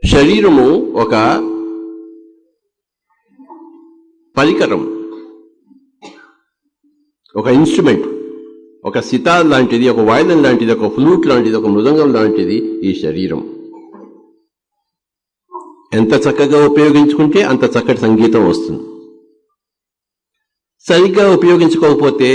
శరీరము ఒక పరికరం, ఒక ఇన్స్ట్రుమెంట్, ఒక సితార్ లాంటిది, ఒక వయలిన్ లాంటిది, ఒక ఫ్లూట్ లాంటిది, ఒక మృదంగం లాంటిది ఈ శరీరం. ఎంత చక్కగా ఉపయోగించుకుంటే అంత చక్కటి సంగీతం వస్తుంది. సరిగ్గా ఉపయోగించుకోకపోతే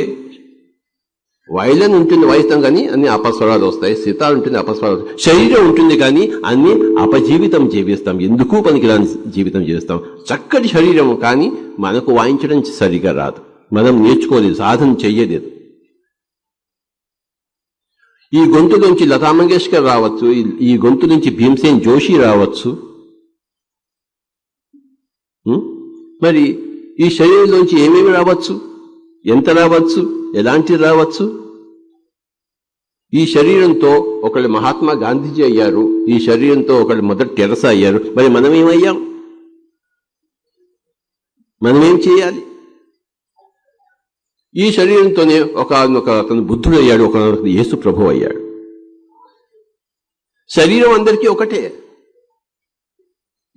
వయలిన్ ఉంటుంది, వాయిస్తాం కానీ అన్ని అపస్వరాలు వస్తాయి. సితార్ ఉంటుంది, అపస్వరాలు. శరీరం ఉంటుంది కానీ అన్ని అపజీవితం జీవిస్తాం, ఎందుకు పనికిరాని జీవితం జీవిస్తాం. చక్కటి శరీరం కానీ మనకు వాయించడం సరిగా రాదు, మనం నేర్చుకోలేదు, సాధన చెయ్యలేదు. ఈ గొంతు నుంచి లతా మంగేష్కర్ రావచ్చు, ఈ గొంతు నుంచి భీమ్సేన్ జోషి రావచ్చు. మరి ఈ శరీరంలోంచి ఏమేమి రావచ్చు, ఎంత రావచ్చు, ఎలాంటివి రావచ్చు. ఈ శరీరంతో ఒకళ్ళు మహాత్మా గాంధీజీ అయ్యారు, ఈ శరీరంతో ఒకళ్ళు మొదటి టెరసా అయ్యారు. మరి మనమేమయ్యాం? మనమేం చేయాలి? ఈ శరీరంతోనే అతను బుద్ధుడు అయ్యాడు, ఒక యేసు ప్రభు అయ్యాడు. శరీరం అందరికీ ఒకటే.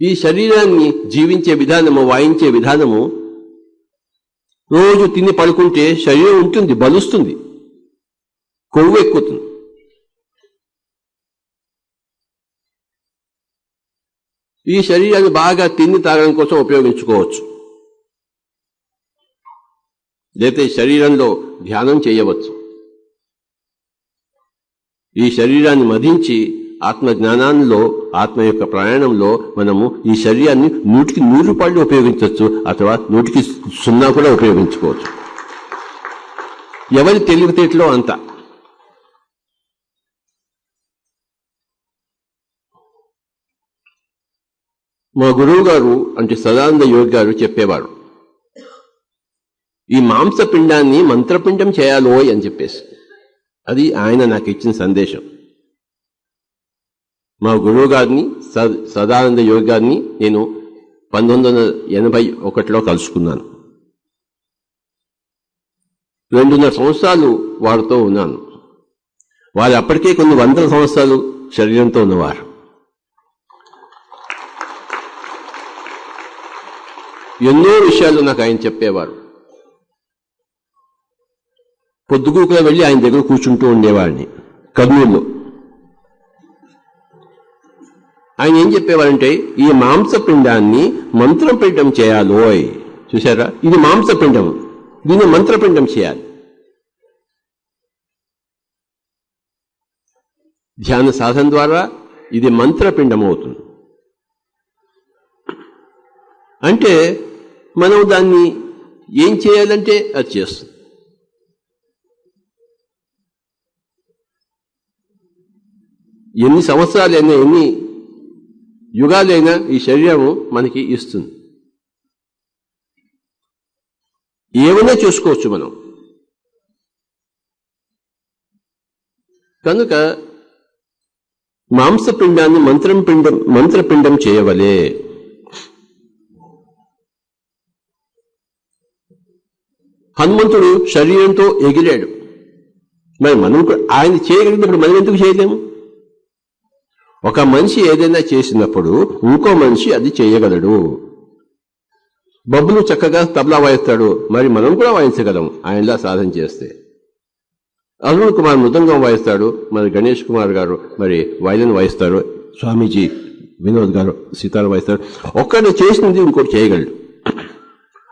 ఈ శరీరాన్ని జీవించే విధానము, వాయించే విధానము, రోజు తిని పడుకుంటే శరీరం ఉంటుంది, బలుస్తుంది, కొవ్వు ఎక్కుతుంది. ఈ శరీరాన్ని బాగా తిని తాగడం కోసం ఉపయోగించుకోవచ్చు, లేకపోతే శరీరంలో ధ్యానం చేయవచ్చు. ఈ శరీరాన్ని మదించి ఆత్మ జ్ఞానంలో, ఆత్మ యొక్క ప్రయాణంలో మనము ఈ శరీరాన్ని 100కి 100 ఉపయోగించవచ్చు, అథవా 100కి 0 కూడా ఉపయోగించుకోవచ్చు. ఎవరి తెలివితేటలో అంత. మా గురువు గారు అంటే సదానంద యోగి గారు చెప్పేవారు, ఈ మాంసపిండాన్ని మంత్రపిండం చేయాలో అని చెప్పేసి. అది ఆయన నాకు ఇచ్చిన సందేశం. మా గురువు గారిని, సదానంద యోగి గారిని నేను 1981లో కలుసుకున్నాను. 2.5 సంవత్సరాలు వారితో ఉన్నాను. వారు అప్పటికే కొన్ని 100 సంవత్సరాలు శరీరంతో ఉన్నవారు. ఎన్నో విషయాలు నాకు ఆయన చెప్పేవారు. పొద్దుగూకులో వెళ్ళి ఆయన దగ్గర కూర్చుంటూ ఉండేవాడిని కర్నూలులో. ఆయన ఏం చెప్పేవారంటే, ఈ మాంసపిండాన్ని మంత్రపిండం చేయాలోయ్. చూసారా, ఇది మాంసపిండం, దీన్ని మంత్రపిండం చేయాలి. ధ్యాన సాధన ద్వారా ఇది మంత్రపిండం అవుతుంది. అంటే మనం దాన్ని ఏం చేయాలంటే అది చేస్తుంది. ఎన్ని సంవత్సరాలైనా, ఎన్ని యుగాలైనా ఈ శరీరము మనకి ఇస్తుంది. ఏమైనా చూసుకోవచ్చు మనం. కనుక మాంసపిండాన్ని మంత్రపిండం చేయవలే. హనుమంతుడు శరీరంతో ఎగిరాడు. మరి మనం ఆయన చేయగలిగినప్పుడు మనం ఎందుకు చేయలేము? ఒక మనిషి ఏదైనా చేసినప్పుడు ఇంకో మనిషి అది చేయగలడు. బబ్బులు చక్కగా తబలా వాయిస్తాడు, మరి మనం కూడా వాయించగలం ఆయనలా సాధన చేస్తే. అరుణ్ కుమార్ మృదంగం వాయిస్తాడు, మరి గణేష్ కుమార్ గారు మరి వైలిన్ వాయిస్తారు, స్వామీజీ వినోద్ గారు సితార్ వాయిస్తారు. ఒక్కడు చేసినది ఇంకోటి చేయగలడు.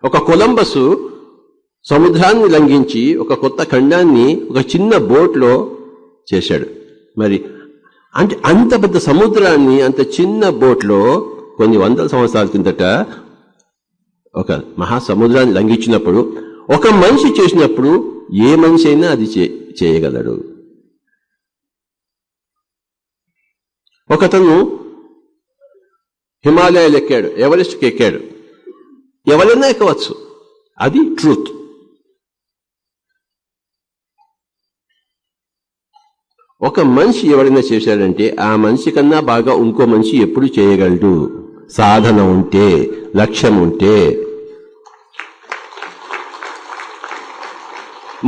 ఒక కొలంబస్ సముద్రాన్ని లంఘించి ఒక కొత్త ఖండాన్ని ఒక చిన్న బోట్లో చేశాడు. మరి అంటే అంత పెద్ద సముద్రాన్ని అంత చిన్న బోట్లో కొన్ని 100 సంవత్సరాల కిందట ఒక మహాసముద్రాన్ని లంఘించినప్పుడు ఒక మనిషి చేసినప్పుడు ఏ మనిషి అయినా అది చేయగలడు. ఒకతను హిమాలయాలు ఎక్కాడు, ఎవరెస్ట్కి ఎక్కాడు. ఎవరైనా ఎక్కవచ్చు, అది ట్రూత్. ఒక మనిషి ఎవరైనా చేశాడంటే ఆ మనిషి కన్నా బాగా ఇంకో మనిషి ఎప్పుడు చేయగలడు, సాధన ఉంటే, లక్ష్యం ఉంటే.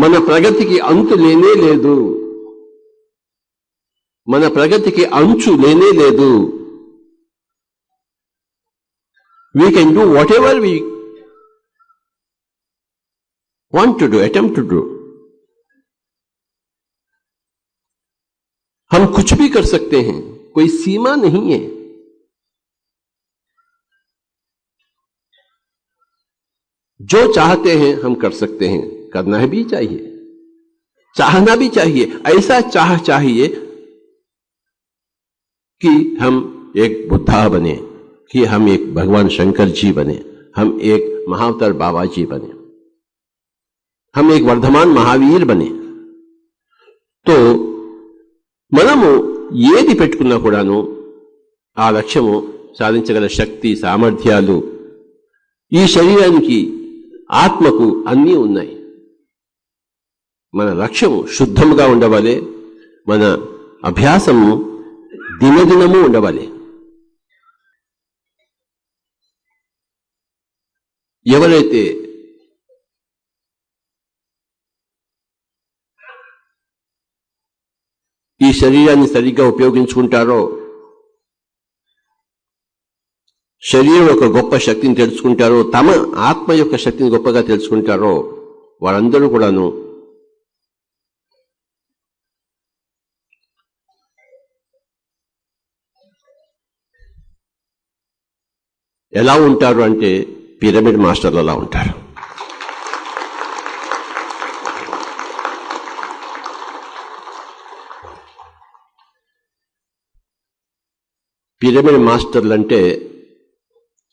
మన ప్రగతికి అంతు లేనే లేదు, మన ప్రగతికి అంచు లేనే లేదు. We can do whatever we want to do, attempt to do. हम कुछ भी कर सकते हैं, कोई सीमा नहीं है. जो चाहते हैं हम कर सकते हैं, करना भी चाहिए, चाहना भी चाहिए. ऐसा चाहिए कि हम एक बुद्धा बने, कि हम एक भगवान शंकर जी बने, हम एक महाअवतार बाबा जी बने, हम एक वर्धमान महावीर बने. तो మనము ఏది పెట్టుకున్నా కూడాను ఆ లక్ష్యము సాధించగల శక్తి సామర్థ్యాలు ఈ శరీరానికి ఆత్మకు అన్నీ ఉన్నాయి. మన లక్ష్యము శుద్ధముగా ఉండవాలి, మన అభ్యాసము దినదినము ఉండవాలి. ఎవరైతే ఈ శరీరాన్ని సరిగ్గా ఉపయోగించుకుంటారో, శరీరం యొక్క గొప్ప శక్తిని తెలుసుకుంటారో, తమ ఆత్మ యొక్క శక్తిని గొప్పగా తెలుసుకుంటారో, వారందరూ కూడాను ఎలా ఉంటారు అంటే పిరమిడ్ మాస్టర్లు అలా ఉంటారు. పిరమిడ్ మాస్టర్లు అంటే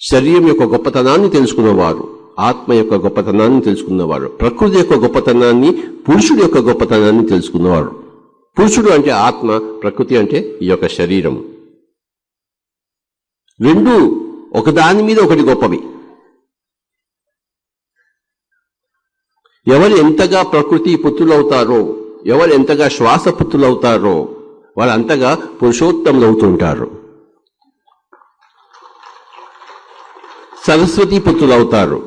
శరీరం యొక్క గొప్పతనాన్ని తెలుసుకున్నవారు, ఆత్మ యొక్క గొప్పతనాన్ని తెలుసుకున్నవారు, ప్రకృతి యొక్క గొప్పతనాన్ని, పురుషుడు యొక్క గొప్పతనాన్ని తెలుసుకున్నవారు. పురుషుడు అంటే ఆత్మ, ప్రకృతి అంటే ఈ యొక్క శరీరం. రెండు ఒకదాని మీద ఒకటి గొప్పవి. ఎవరు ఎంతగా ప్రకృతి పుత్రులవుతారో, ఎవరు ఎంతగా శ్వాస పుత్రులవుతారో వాళ్ళు అంతగా పురుషోత్తములు అవుతుంటారు, సరస్వతి పుత్రులవుతారు.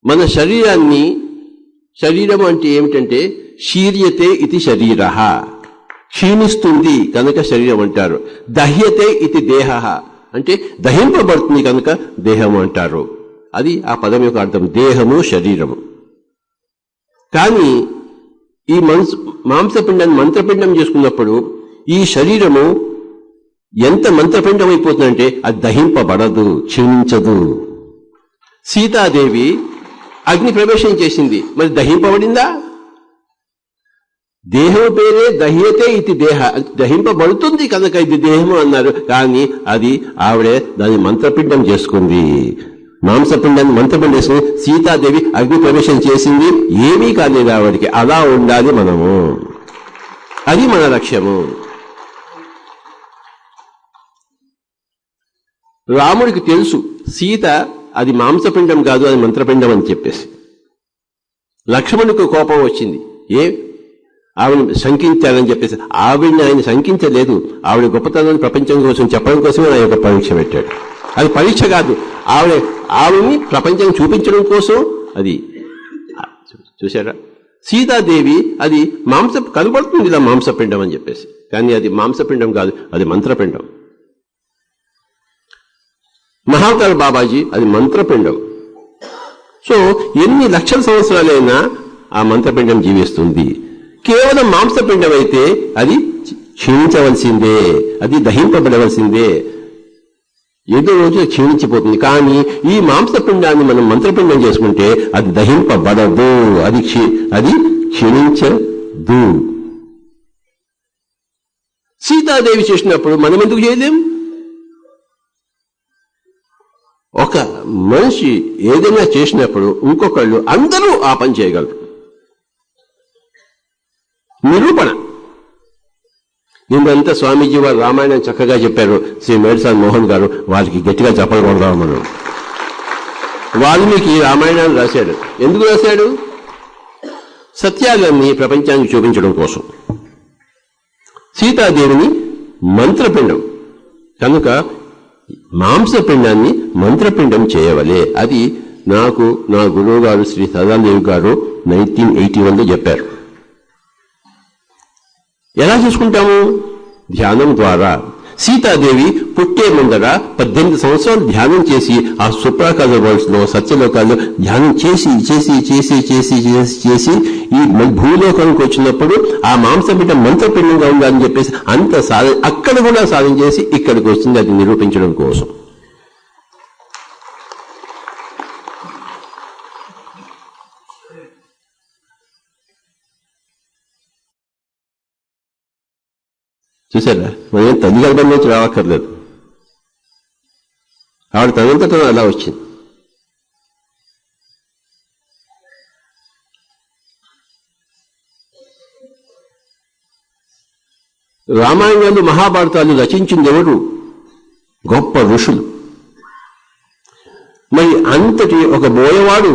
మన శరీరాన్ని, శరీరం అంటే ఏమిటంటే శీర్యతే ఇది శరీర, క్షీణిస్తుంది కనుక శరీరం అంటారు. దహ్యతే ఇది దేహ అంటే దహింపబడుతుంది కనుక దేహము అంటారు. అది ఆ పదం యొక్క అర్థం, దేహము శరీరము. కానీ ఈ మాంసపిండాన్ని మంత్రపిండం చేసుకున్నప్పుడు ఈ శరీరము ఎంత మంత్రపిండం అయిపోతుందంటే అది దహింపబడదు, క్షీణించదు. సీతాదేవి అగ్ని ప్రవేశం చేసింది, మరి దహింపబడిందా? దేహము పేరే దహ్యతే ఇది దేహ, దహింపబడుతుంది కనుక ఇది దేహము అన్నారు. కానీ అది ఆవిడే దాన్ని మంత్రపిండం చేసుకుంది, మాంసపిండాన్ని మంత్రపిండం చేసుకుని సీతాదేవి అగ్ని ప్రవేశం చేసింది. ఏమీ కాలేదు ఆవిడికి. అలా ఉండాలి మనము, అది మన లక్ష్యము. రాముడికి తెలుసు సీత అది మాంసపిండం కాదు, అది మంత్రపిండం అని చెప్పేసి. లక్ష్మణుడికి కోపం వచ్చింది, ఆవిడని శంకించాలని చెప్పేసి. ఆవిడని ఆయన శంకించలేదు, ఆవిడ గొప్పతనాన్ని ప్రపంచం కోసం చెప్పడం కోసమే ఆయన యొక్క పరీక్ష పెట్టాడు. అది పరీక్ష కాదు, ఆవిడని ప్రపంచం చూపించడం కోసం. అది చూసారా, సీతాదేవి అది కనబడుతుంది ఇలా మాంసపిండం అని చెప్పేసి, కానీ అది మాంసపిండం కాదు, అది మంత్రపిండం. మహావతార్ బాబాజీ అది మంత్రపిండం. సో ఎన్ని లక్షల సంవత్సరాలైనా ఆ మంత్రపిండం జీవిస్తుంది. కేవలం మాంసపిండం అయితే అది క్షీణించవలసిందే, అది దహింపబడవలసిందే, ఏదో రోజు క్షీణించిపోతుంది. కానీ ఈ మాంసపిండాన్ని మనం మంత్రపిండం చేసుకుంటే అది దహింపబడదు, అది క్షీణించదు. సీతాదేవి చేసినప్పుడు మనం ఎందుకు చేయలేం? ఒక మనిషి ఏదైనా చేసినప్పుడు ఇంకొకళ్ళు అందరూ ఆ పని చేయగలరు. నిరూపణ నిన్నంతా స్వామీజీ వారు రామాయణం చక్కగా చెప్పారు. శ్రీ మేడ్సాన్ మోహన్ గారు వారికి గట్టిగా చెప్పకూడదాం మనం. వాల్మీకి రామాయణాన్ని రాశాడు. ఎందుకు రాశాడు? సత్యాలన్నీ ప్రపంచానికి చూపించడం కోసం. సీతాదేవిని మంత్రపిండం కనుక మాంసపిండాన్ని మంత్రపిండం చేయవలే. అది నాకు నా గురువు గారు శ్రీ సదాదేవి గారు 1981లో చెప్పారు. ఎలా చేసుకుంటాము? ధ్యానం ద్వారా. సీతాదేవి పుట్టే ముందర 18 సంవత్సరాలు ధ్యానం చేసి ఆ సుప్రాకాశ వరల్డ్స్ లో సత్యలోకాల్లో ధ్యానం చేసి చేసి చేసి చేసి చేసి చేసి ఈ భూలోకానికి వచ్చినప్పుడు ఆ మాంసబిడ్డ మంత్రపిండంగా ఉండాలని చెప్పేసి అంత సాధన అక్కడ కూడా సాధన చేసి ఇక్కడికి వస్తుంది, అది నిరూపించడం కోసం. చూసారా, మనం తల్లి గర్భం నుంచి రావక్కర్లేదు, ఆవిడ తనంతట అలా వచ్చింది. రామాయణాలు మహాభారతాలు రచించింది ఎవరు? గొప్ప ఋషులు. మరి అంతటి ఒక బోయవాడు,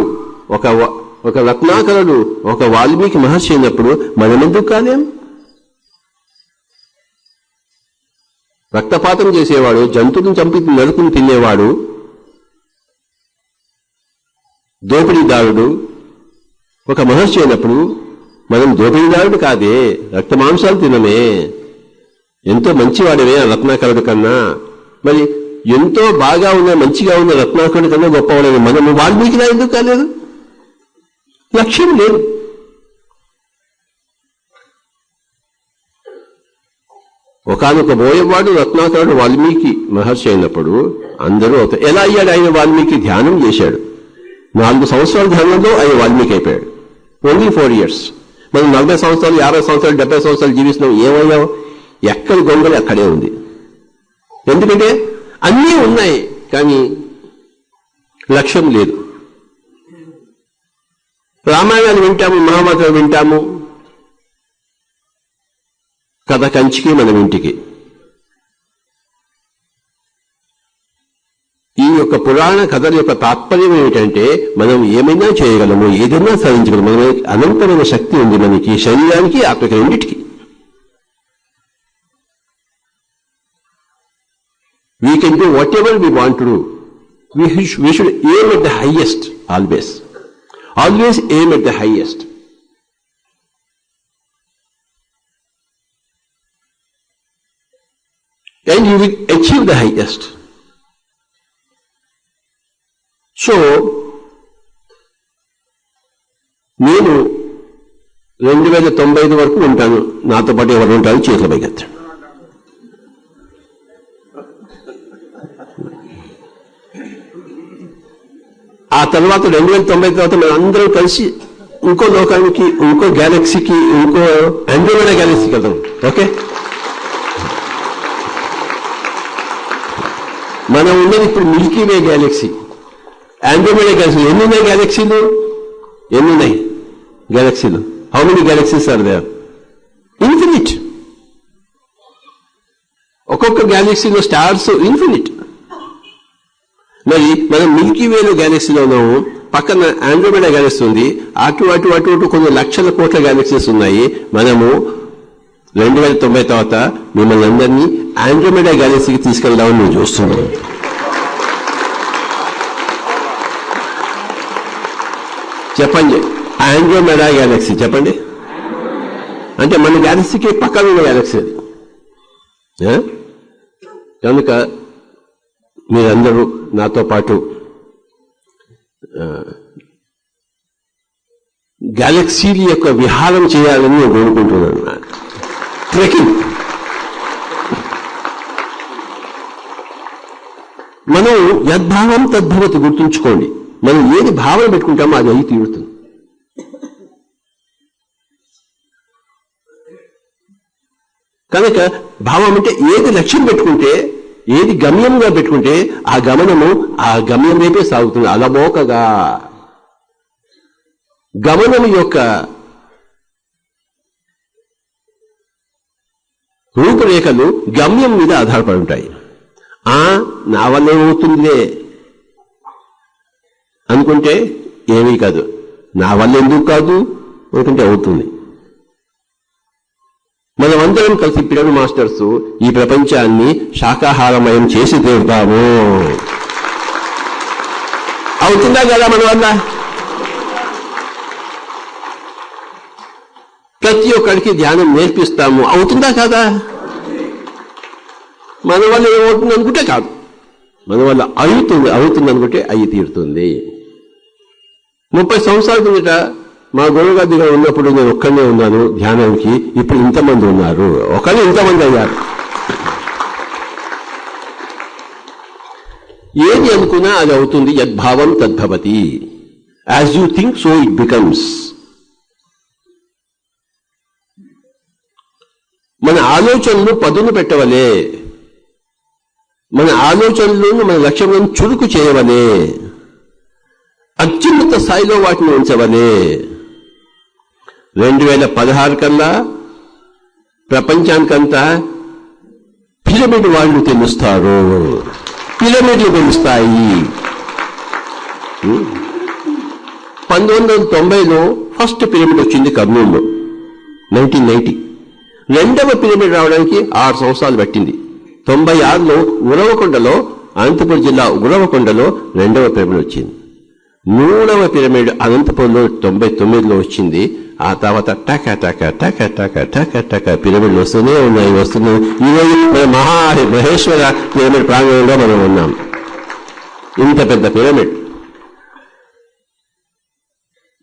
ఒక రత్నాకరుడు, ఒక వాల్మీకి మహర్షి అయినప్పుడు మనమెందుకు కాలేం? రక్తపాతం చేసేవాడు, జంతువులను చంపి నరుకుని తినేవాడు, దోపిడీదారుడు ఒక మహర్షి అయినప్పుడు మనం దోపిడీదారుడు కాదే, రక్త మాంసాలు తినమే, ఎంతో మంచివాడమే ఆ రత్నాకరుడు కన్నా. మరి ఎంతో బాగా ఉన్న మంచిగా ఉన్న రత్నాకరుడు కన్నా గొప్పవాడని మనము వాల్మీకిలా ఎందుకు కాలేదు? లక్ష్యం లేదు. ఒకనొక బోయవాడు రత్నాకరుడు వాల్మీకి మహర్షి అయినప్పుడు అందరూ ఎలా అయ్యాడు? ఆయన వాల్మీకి ధ్యానం చేశాడు. 4 సంవత్సరాల ధ్యానంలో ఆయన వాల్మీకి అయిపోయాడు. Only 4 years. మనం 40 సంవత్సరాలు, 50 సంవత్సరాలు, 70 సంవత్సరాలు జీవిస్తున్నాం. ఏమయ్యాం? ఎక్కడి గొంగలి అక్కడే ఉంది. ఎందుకంటే అన్నీ ఉన్నాయి కానీ లక్ష్యం లేదు. రామాయణాలు వింటాము, మహాభారతాలు వింటాము, కథ కంచికి మనం ఇంటికి. ఈ యొక్క పురాణ కథల యొక్క తాత్పర్యం ఏమిటంటే మనం ఏమైనా చేయగలము, ఏదైనా సాధించగలము. మన అనంతమైన శక్తి ఉంది మనకి, శరీరానికి ఆత్మకి రెండింటికి. We can do whatever we want to do. We should aim at the highest always. Always aim at the highest. And you will achieve the highest. So, నేను 2095 వరకు ఉంటాను. నాతో పాటు ఎవరు ఉంటారు? చేతుల పైకెత్తండి. ఆ తర్వాత 2090 తర్వాత మనం అందరం కలిసి ఇంకో లోకానికి, ఇంకో గ్యాలక్సీకి, ఇంకో ఆండ్రోమెడా గ్యాలక్సీకి వెళ్తాం. ఓకే, మనం ఉన్నది ఇప్పుడు milky way galaxy, Andromeda galaxy. ఎన్నున్నాయి గ్యాలక్సీలు? ఎన్నున్నాయి గ్యాలక్సీలు? How many galaxies are there? Infinite. ఒక్కొక్క గ్యాలక్సీలో స్టార్స్ ఇన్ఫినిట్. మరి మనం మిల్కీ వేలో గ్యాలక్సీలో ఉన్నాము, పక్కన ఆండ్రోమెడా గ్యాలక్సీ ఉంది, అటు అటు అటు అటు కొన్ని లక్షల కోట్ల గ్యాలక్సీస్ ఉన్నాయి. మనము 2090 తర్వాత మిమ్మల్ని అందరినీ ఆండ్రోమెడా గ్యాలక్సీకి తీసుకెళ్దామని నేను చూస్తున్నాను. చెప్పండి, ఆండ్రోమెడా గ్యాలక్సీ చెప్పండి. అంటే మన గ్యాలక్సీకి పక్కన ఉన్న గ్యాలక్సీ అది. కనుక మీరందరూ నాతో పాటు గ్యాలక్సీల యొక్క విహారం చేయాలని నేను కోరుకుంటున్నాను. ట్రెకింగ్. మనం యద్భావం తద్భవతి, గుర్తుంచుకోండి. మనం ఏది భావన పెట్టుకుంటామో అది అయి తీరుతుంది. కనుక భావం అంటే ఏది లక్ష్యం పెట్టుకుంటే, ఏది గమ్యంగా పెట్టుకుంటే ఆ గమనము ఆ గమ్యం వైపే సాగుతుంది. అలబోకగా గమనం యొక్క రూపురేఖలు గమ్యం మీద ఆధారపడి ఉంటాయి. నా వల్ల ఏమవుతుందిలే అనుకుంటే ఏమీ కాదు, నా వల్ల ఎందుకు కాదు అనుకుంటే అవుతుంది. మనమందరం కలిసి పిరమిడ్ మాస్టర్స్ ఈ ప్రపంచాన్ని శాకాహారమయం చేసి తీరుతాము. అవుతుందా కదా మన వల్ల? ప్రతి ఒక్కరికి ధ్యానం నేర్పిస్తాము. అవుతుందా కదా? మన వల్ల ఏమవుతుంది అనుకుంటే కాదు, మన వల్ల అవుతుంది అనుకుంటే అయ్యి తీరుతుంది. 30 సంవత్సరాల కిందట మా గురువుగారి దగ్గర ఉన్నప్పుడు నేను ఒక్కనే ఉన్నాను ధ్యానానికి, ఇప్పుడు ఇంతమంది ఉన్నారు, ఒకళ్ళు ఇంతమంది అయ్యారు. ఏది అనుకున్నా అది అవుతుంది. యద్భావం తద్భవతి. As you think so it becomes. మన ఆలోచనలు పదును పెట్టవలే, మన ఆలోచనలను మన లక్ష్యాలను చురుకు చేయవలే, అత్యున్నత స్థాయిలో వాటిని ఉంచవలే. 2016 కల్లా ప్రపంచానికంతా పిరమిడ్ వాళ్ళు తెలుస్తారు, పిరమిడ్లు తెలుస్తాయి. 1990లో ఫస్ట్ పిరమిడ్ వచ్చింది కర్నూలులో, 1990. రెండవ పిరమిడ్ రావడానికి 6 సంవత్సరాలు పట్టింది. 96లో ఉరవకొండలో, అనంతపురం జిల్లా ఉరవకొండలో రెండవ పిరమిడ్ వచ్చింది. మూడవ పిరమిడ్ అనంతపురంలో 99లో వచ్చింది. ఆ తర్వాత టక టక టక టక టక టక పిరమిడ్లు వస్తూనే ఉన్నాయి. ఈరోజు మహేశ్వర పిరమిడ్ ప్రాంగణంలో మనం ఉన్నాం. ఇంత పెద్ద పిరమిడ్.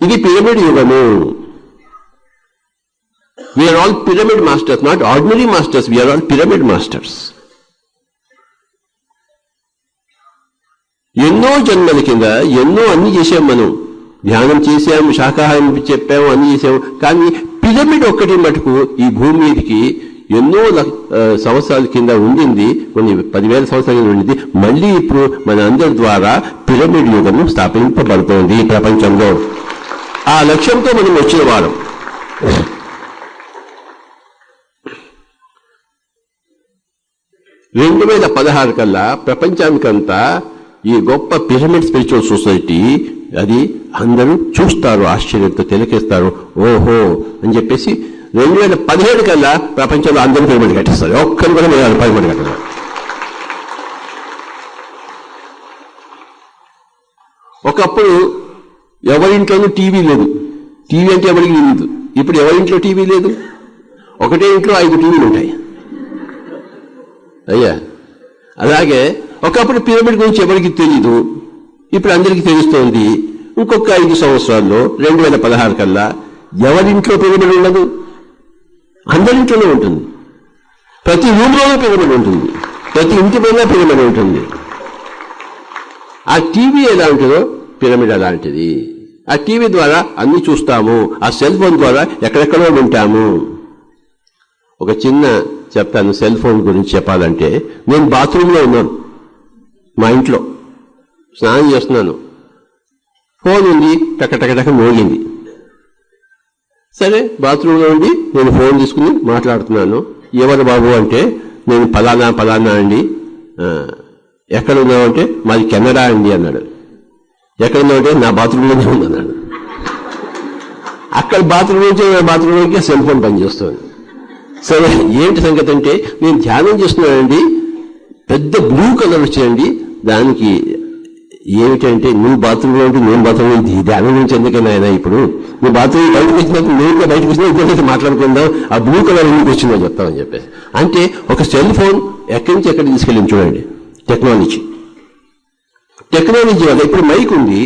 ఇది పిరమిడ్ యుగము. We are all pyramid masters, not ordinary masters. We are all pyramid masters. ఎన్నో జన్మల కింద ఎన్నో అన్ని చేసాం మనం. ధ్యానం చేశాము, శాకాహారం చెప్పాము, అన్ని చేసాము. కానీ పిరమిడ్ ఒక్కటి మటుకు ఈ భూమి మీదకి ఎన్నో సంవత్సరాల కింద ఉండింది, కొన్ని 10,000 సంవత్సరాల కింద ఉండింది. మళ్ళీ ఇప్పుడు మన అందరి ద్వారా పిరమిడ్ యుగము స్థాపింపబడుతోంది ఈ ప్రపంచంలో. ఆ లక్ష్యంతో మనం వచ్చిన వారం. 2016 కల్లా ప్రపంచానికంతా ఈ గొప్ప పిరమిడ్ స్పిరిచువల్ సొసైటీ అది అందరూ చూస్తారు, ఆశ్చర్యంతో తిలకిస్తారు. ఓహో అని చెప్పేసి 2017 కల్లా ప్రపంచంలో అందరూ పిరమిడ్ కట్టేస్తారు. ఒక్కరు కూడా మీరు పిరమిడ్ కట్టారు. ఒకప్పుడు ఎవరింట్లోనూ టీవీ లేదు. టీవీ అంటే ఎవరికి తెలియదు. ఇప్పుడు ఎవరింట్లో టీవీ లేదు. ఒకటే ఇంట్లో 5 టీవీలు ఉంటాయి. అయ్యా, అలాగే ఒకప్పుడు పిరమిడ్ గురించి ఎవరికి తెలీదు, ఇప్పుడు అందరికీ తెలుస్తోంది. ఇంకొక 5 సంవత్సరాల్లో 2016 కల్లా ఎవరింట్లో పిరమిడ్ ఉండదు, అందరింట్లోనే ఉంటుంది. ప్రతి రూమ్లోనే పిరమిడ్ ఉంటుంది, ప్రతి ఇంటి పైన పిరమిడ్ ఉంటుంది. ఆ టీవీ ఎలా ఉంటుందో పిరమిడ్ అలాంటిది. ఆ టీవీ ద్వారా అన్ని చూస్తాము, ఆ సెల్ ఫోన్ ద్వారా ఎక్కడెక్కడో వింటాము. ఒక చిన్న చెప్తాను సెల్ ఫోన్ గురించి చెప్పాలంటే. నేను బాత్రూంలో ఉన్నాను, మా ఇంట్లో స్నానం చేస్తున్నాను, ఫోన్ ఉంది, టక మోగింది. సరే, బాత్రూంలో ఉండి నేను ఫోన్ తీసుకుని మాట్లాడుతున్నాను. ఎవరు బాబు అంటే, నేను పలానా అండి. ఎక్కడ ఉన్నావంటే మాది కెనడా అండి అన్నాడు. ఎక్కడ ఉన్నావంటే నా బాత్రూంలోనే ఉందన్నాడు. అక్కడ బాత్రూంలోకి సెల్ ఫోన్ పనిచేస్తుంది. సరే, ఏంటి సంగతి అంటే, నేను ధ్యానం చేస్తున్నానండి, పెద్ద బ్లూ కలర్ వచ్చాయండి. దానికి ఏమిటంటే, నువ్వు బాత్రూంలో ఉంటే నేను బాత్రూంలో ధ్యానం గురించి ఎందుకైనా ఆయన ఇప్పుడు నువ్వు బాత్రూమ్ బయటకు వచ్చినప్పుడు నువ్వు బయటకు వచ్చినా ఇద్దరైతే మాట్లాడుకుందాం, ఆ బ్లూ కలర్ ఎందుకు వచ్చిందో చెప్తామని చెప్పేసి. అంటే ఒక సెల్ ఫోన్ ఎక్కడి నుంచి ఎక్కడికి తీసుకెళ్ళి చూడండి. టెక్నాలజీ వల్ల ఇప్పుడు మైక్ ఉంది,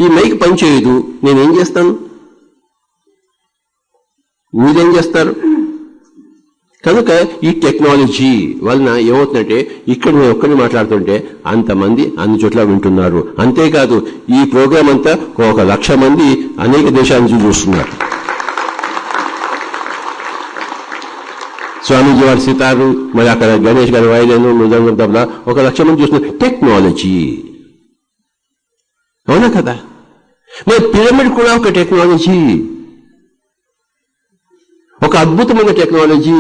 ఈ మైక్ పనిచేయదు, నేనేం చేస్తాను, మీరేం చేస్తారు? కనుక ఈ టెక్నాలజీ వలన ఏమవుతుందంటే, ఇక్కడ మేము ఒక్కరిని మాట్లాడుతుంటే అంతమంది అన్ని చోట్ల వింటున్నారు. అంతేకాదు, ఈ ప్రోగ్రాం అంతా 1,00,000 మంది అనేక దేశాల నుంచి చూస్తున్నారు. స్వామీజీ వారు సితారు, మరి అక్కడ గణేష్ గారి వైద్యం, మృదంగం, తబలా 1,00,000 మంది చూస్తున్నారు. టెక్నాలజీ, అవునా కదా? మరి పిరమిడ్ కూడా ఒక టెక్నాలజీ, ఒక అద్భుతమైన టెక్నాలజీ.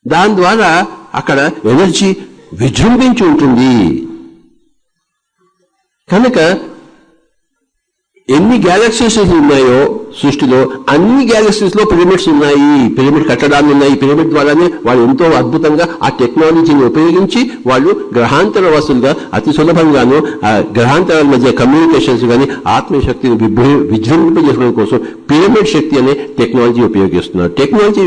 దాని ద్వారా అక్కడ ఎనర్జీ విజృంభించి ఉంటుంది. కనుక ఎన్ని గ్యాలక్సీస్ ఉన్నాయో సృష్టిలో, అన్ని గ్యాలక్సీస్ లో పిరమిడ్స్ ఉన్నాయి, పిరమిడ్ కట్టడాలు ఉన్నాయి. పిరమిడ్ ద్వారానే వాళ్ళు ఎంతో అద్భుతంగా ఆ టెక్నాలజీని ఉపయోగించి వాళ్ళు గ్రహాంతర వాసులుగా అతి సులభంగాను ఆ గ్రహాంతరాల మధ్య కమ్యూనికేషన్స్ కానీ ఆత్మీయ శక్తిని విజృంభింపజేసుకోవడం కోసం పిరమిడ్ శక్తి అనే టెక్నాలజీ ఉపయోగిస్తున్నారు. టెక్నాలజీ